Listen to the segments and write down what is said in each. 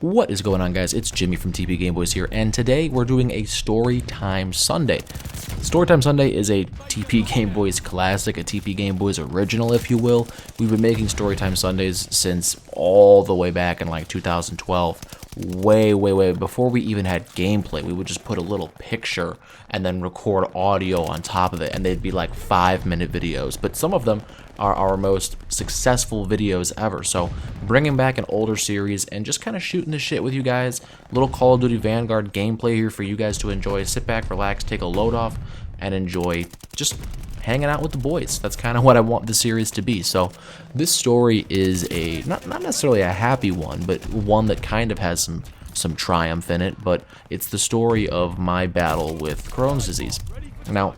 What is going on, guys? It's Jimmy from TP Game Boys here, and today we're doing a Storytime Sunday. Storytime Sunday is a TP Game Boys classic, a TP Game Boys original, if you will. We've been making Storytime Sundays since all the way back in like 2012. Way before we even had gameplay. We would just put a little picture and then record audio on top of it, and they'd be like 5-minute videos. But some of them are our most successful videos ever. So bringing back an older series and just kind of shooting the shit with you guys. Little Call of Duty Vanguard gameplay here for you guys to enjoy. Sit back, relax, take a load off, and enjoy just hanging out with the boys. That's kind of what I want the series to be. So this story is a not necessarily a happy one, but one that kind of has some triumph in it. But it's the story of my battle with Crohn's disease. Now,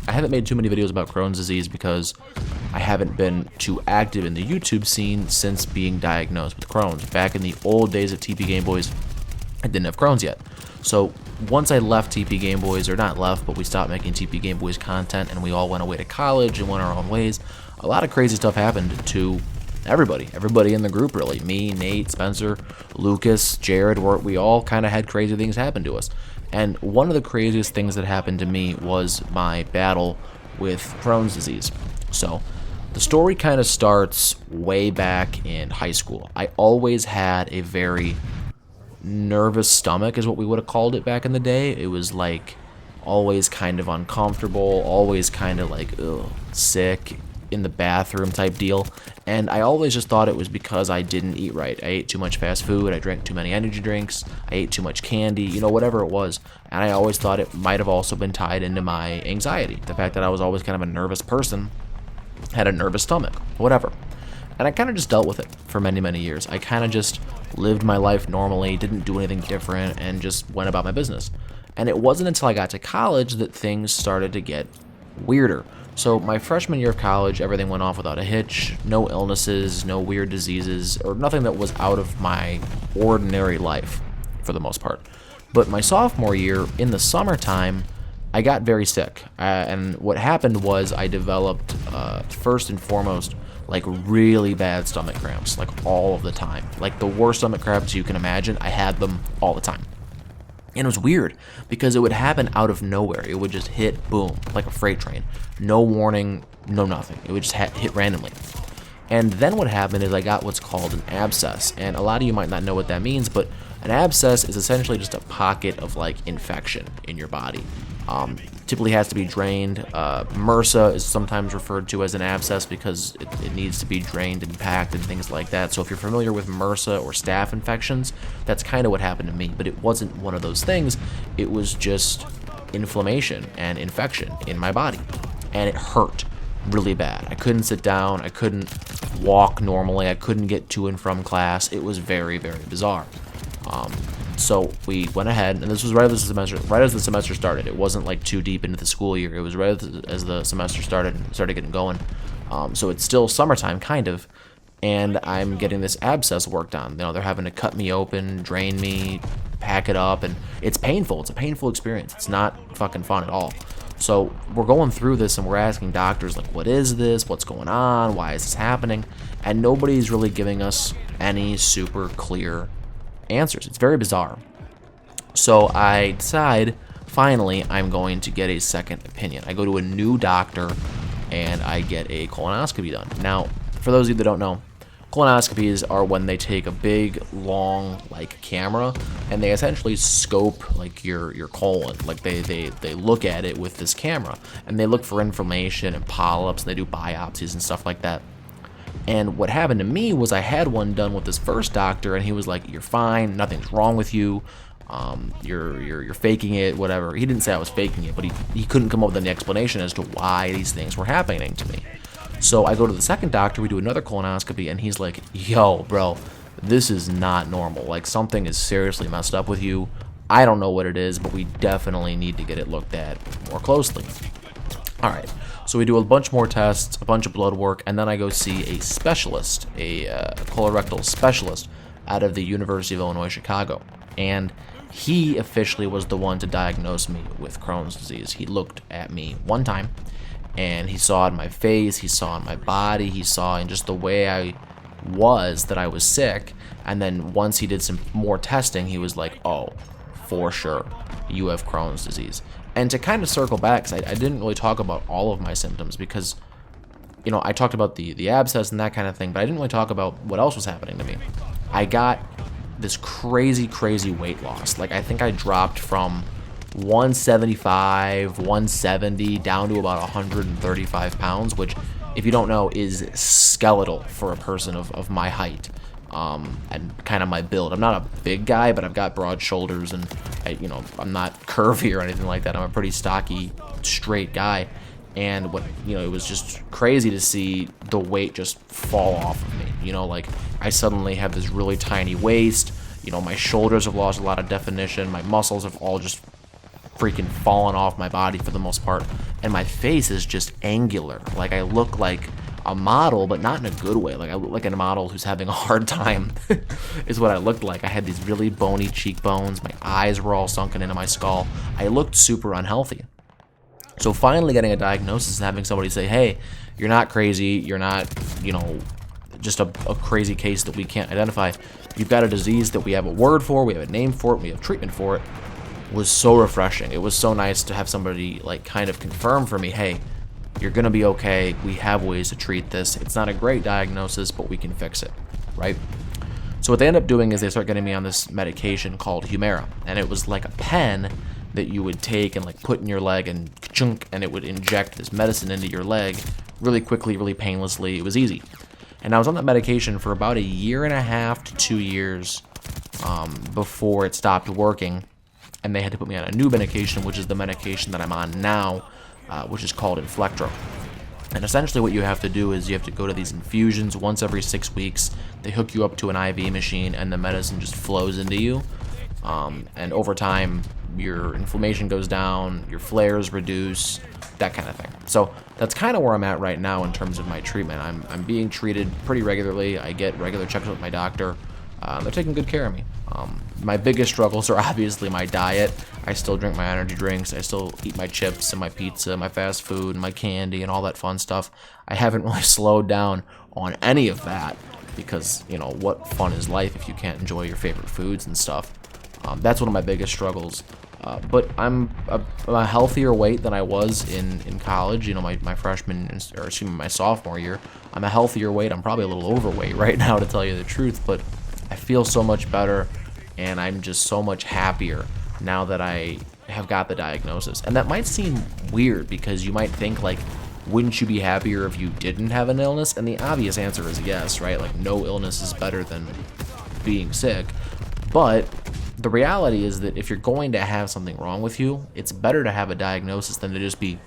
I haven't made too many videos about Crohn's disease because I haven't been too active in the YouTube scene since being diagnosed with Crohn's. Back in the old days of TP Game Boys, I didn't have Crohn's yet. So once I left TP Game Boys, or not left, but we stopped making TP Game Boys content and we all went away to college and went our own ways, a lot of crazy stuff happened to everybody in the group, really. Me, Nate, Spencer, Lucas, Jared, we all kind of had crazy things happen to us. And one of the craziest things that happened to me was my battle with Crohn's disease. So the story kind of starts way back in high school. I always had a very nervous stomach, is what we would have called it back in the day. It was like always kind of uncomfortable, always kind of like sick, in the bathroom type deal. And I always just thought it was because I didn't eat right. I ate too much fast food, I drank too many energy drinks, I ate too much candy, whatever it was. And I always thought it might have also been tied into my anxiety. The fact that I was always kind of a nervous person, had a nervous stomach, whatever. And I kind of just dealt with it for many years. I kind of just lived my life normally, didn't do anything different, and just went about my business. And it wasn't until I got to college that things started to get weirder. So my freshman year of college, everything went off without a hitch. No illnesses, no weird diseases, or nothing that was out of my ordinary life for the most part. But my sophomore year, in the summertime, I got very sick. And what happened was I developed, first and foremost, like really bad stomach cramps, like all of the time. Like the worst stomach cramps you can imagine, I had them all the time. And it was weird because it would happen out of nowhere. It would just hit, boom, like a freight train. No warning, no nothing. It would just hit randomly. And then what happened is I got what's called an abscess. And a lot of you might not know what that means, but an abscess is essentially just a pocket of like infection in your body. Typically has to be drained. MRSA is sometimes referred to as an abscess because it needs to be drained and packed and things like that. So if you're familiar with MRSA or staph infections, that's kind of what happened to me. But it wasn't one of those things. It was just inflammation and infection in my body. And it hurt really bad. I couldn't sit down. I couldn't walk normally. I couldn't get to and from class. It was very bizarre. So we went ahead, and this was right as the semester started. It wasn't like too deep into the school year. It was right as the semester started getting going. So it's still summertime, kind of, and I'm getting this abscess worked on. They're having to cut me open, drain me, pack it up, and it's painful. It's a painful experience. It's not fucking fun at all. So we're going through this, and we're asking doctors, like, what is this? What's going on? Why is this happening? And nobody's really giving us any super clear answers. It's very bizarre. So I decide, finally, I'm going to get a second opinion. I go to a new doctor and I get a colonoscopy done. Now, for those of you that don't know, colonoscopies are when they take a big, long, like, camera and they essentially scope, like, your colon. Like, they look at it with this camera and they look for inflammation and polyps, and they do biopsies and stuff like that. And what happened to me was I had one done with this first doctor, and he was like, "You're fine, nothing's wrong with you. You're faking it, whatever." He didn't say I was faking it, but he couldn't come up with any explanation as to why these things were happening to me. So I go to the second doctor, we do another colonoscopy, and he's like, "Yo, bro, this is not normal. Like, something is seriously messed up with you. I don't know what it is, but we definitely need to get it looked at more closely." All right, so we do a bunch more tests, a bunch of blood work, and then I go see a specialist, a colorectal specialist out of the University of Illinois, Chicago. And he officially was the one to diagnose me with Crohn's disease. He looked at me one time, and he saw in my face, he saw in my body, he saw in just the way I was that I was sick, and then once he did some more testing, he was like, oh, for sure, you have Crohn's disease. And to kind of circle back, because I didn't really talk about all of my symptoms, because, you know, I talked about the abscess and that kind of thing, but I didn't really talk about what else was happening to me. I got this crazy weight loss. Like, I think I dropped from 175, 170 down to about 135 pounds, which, if you don't know, is skeletal for a person of my height and kind of my build. I'm not a big guy, but I've got broad shoulders, and I'm not curvy or anything like that. I'm a pretty stocky, straight guy. And it was just crazy to see the weight just fall off of me. Like, I suddenly have this really tiny waist. My shoulders have lost a lot of definition. My muscles have all just freaking fallen off my body for the most part. And my face is just angular. Like, I look like a model, but not in a good way. Like, I look like a model who's having a hard time is what I looked like. I had these really bony cheekbones. My eyes were all sunken into my skull. I looked super unhealthy. So finally getting a diagnosis and having somebody say, hey, you're not crazy, you're not, just a crazy case that we can't identify. You've got a disease that we have a word for, we have a name for it, we have treatment for it, was so refreshing. It was so nice to have somebody like kind of confirm for me, hey, you're going to be okay, we have ways to treat this. It's not a great diagnosis, but we can fix it, right? So what they end up doing is they start getting me on this medication called Humira, and it was like a pen that you would take and like put in your leg and chunk, and it would inject this medicine into your leg really quickly, really painlessly. It was easy. And I was on that medication for about 1.5 to 2 years before it stopped working, and they had to put me on a new medication, which is the medication that I'm on now, which is called Inflectro. And essentially what you have to do is you have to go to these infusions once every 6 weeks. They hook you up to an IV machine, and the medicine just flows into you. And over time, your inflammation goes down, your flares reduce, that kind of thing. So that's kind of where I'm at right now in terms of my treatment. I'm being treated pretty regularly. I get regular checkups with my doctor. They're taking good care of me. My biggest struggles are obviously my diet. I still drink my energy drinks. I still eat my chips and my pizza, my fast food, and my candy, and all that fun stuff. I haven't really slowed down on any of that because, what fun is life if you can't enjoy your favorite foods and stuff? That's one of my biggest struggles. But I'm a healthier weight than I was in college, my freshman, or excuse me, my sophomore year. I'm a healthier weight. I'm probably a little overweight right now, to tell you the truth, but I feel so much better, and I'm just so much happier now that I have got the diagnosis. And that might seem weird, because you might think, like, wouldn't you be happier if you didn't have an illness? And the obvious answer is yes, right? Like, no illness is better than being sick. But the reality is that if you're going to have something wrong with you, it's better to have a diagnosis than to just be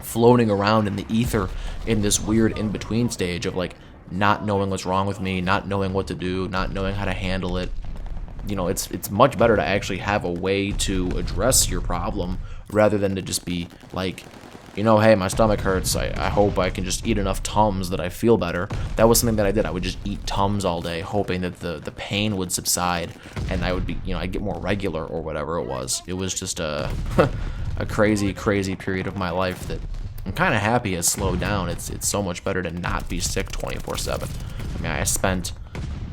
floating around in the ether in this weird in-between stage of, like, not knowing what's wrong with me, not knowing what to do, not knowing how to handle it. It's much better to actually have a way to address your problem rather than to just be like, hey, my stomach hurts, I hope I can just eat enough Tums that I feel better. That was something that I did. I would just eat Tums all day, hoping that the pain would subside, and I would be, I'd get more regular or whatever it was. It was just a crazy period of my life that I'm kind of happy has slowed down. It's so much better to not be sick 24/7. I mean, I spent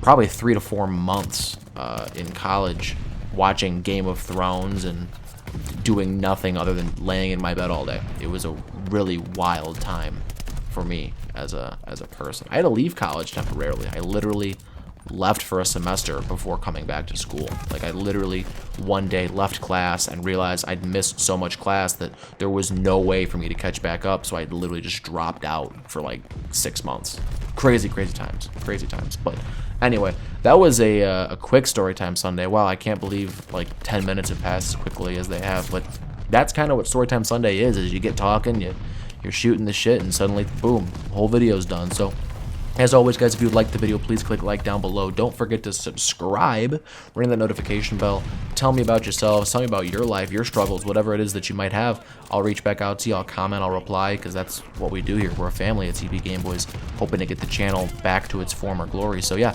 probably 3 to 4 months in college watching Game of Thrones and doing nothing other than laying in my bed all day. It was a really wild time for me as a person. I had to leave college temporarily. I literally left for a semester before coming back to school. Like, I literally one day left class and realized I'd missed so much class that there was no way for me to catch back up, so I literally just dropped out for like 6 months. Crazy times. But anyway, that was a quick Storytime Sunday. Wow, I can't believe like 10 minutes have passed as quickly as they have, but that's kind of what Storytime Sunday is you get talking, you're shooting the shit, and suddenly, boom, whole video's done. So as always, guys, if you liked the video, please click like down below. Don't forget to subscribe, ring that notification bell. Tell me about yourselves. Tell me about your life, your struggles, whatever it is that you might have. I'll reach back out to you. I'll comment. I'll reply, because that's what we do here. We're a family at TP Game Boys, hoping to get the channel back to its former glory. So, yeah,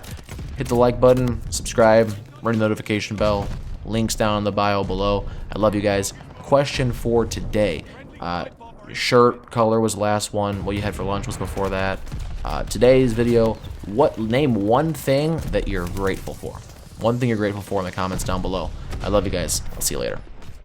hit the like button, subscribe, ring the notification bell. Links down in the bio below. I love you guys. Question for today. Shirt color was the last one. What you had for lunch was before that. Today's video, name one thing that you're grateful for. One thing you're grateful for in the comments down below. I love you guys. I'll see you later.